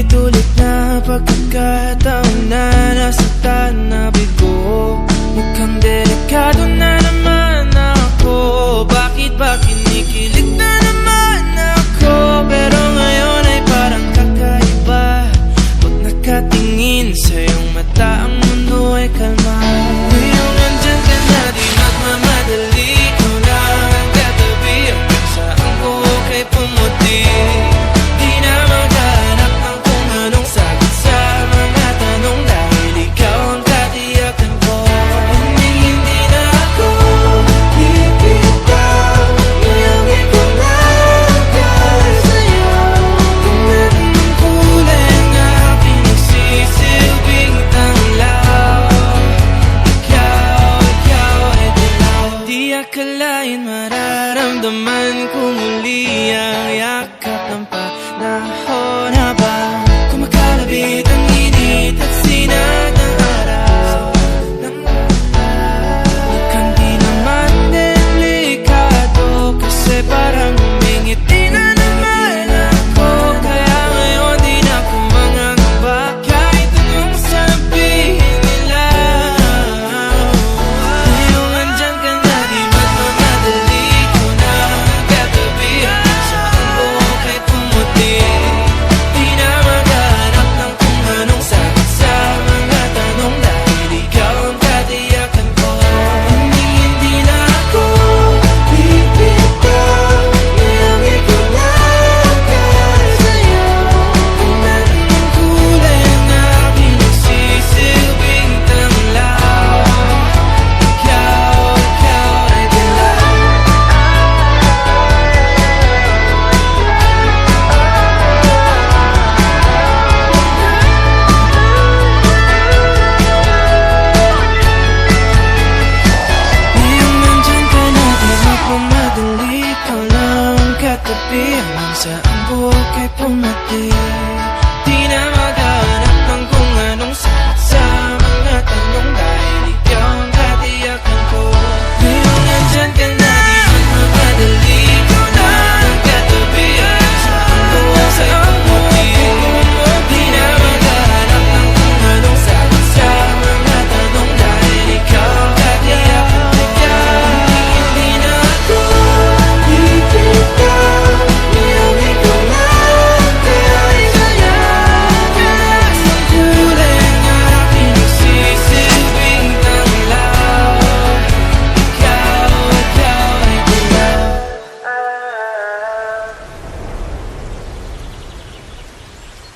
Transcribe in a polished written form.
paulit-ulit na pagkakataon na nasaktan na bigo. Mukhang delikado na naman ako. Bakit ba kinikilig na naman ako? Pero ngayon ay parang kakaiba. Pag nakatingin sa iyong mata, ang mundo ay kalma. Ngayong andyan ka na, di magmamadali. Ikaw lang ang katabi, hanggang saan ko kay pumuti. Di na maghanap ng kung anong sagot sa mga tanong, dahil ikaw ang katiyakan ko. Hindi na ako bibitaw. Ngayong ikaw lang para sa'yo. Kung meron ng kulay ang aking nagsisilbing tanglaw. Ikaw ay dilaw. Di akalain mararamdaman ko muli ang yakap ng panahon habang kumakalabit ang init at sinag ng araw. Mukhang di naman delikado, kasi parang humingiti na naman ako. Kaya ngayon di na ako mangangamba, kahit anong sabihin nila. Ngayong andyan ka na, di magmamadali. Ikaw na ang katabi, hanggang saan ko kay pumuti. Di na maghanap ng kung anong sagot sa mga tanong, dahil ikaw ang katiyakan ko. Hindi na ako bibitaw. Ngayong ikaw lang para sa'yo. Kung meron ng kulay ang aking nagsisilbing tanglaw. Ikaw ay dilaw. Ngayong nandyan ka na, di magmamadali. Ikaw lang ang katabi, hanggang saan buhok ay pumati.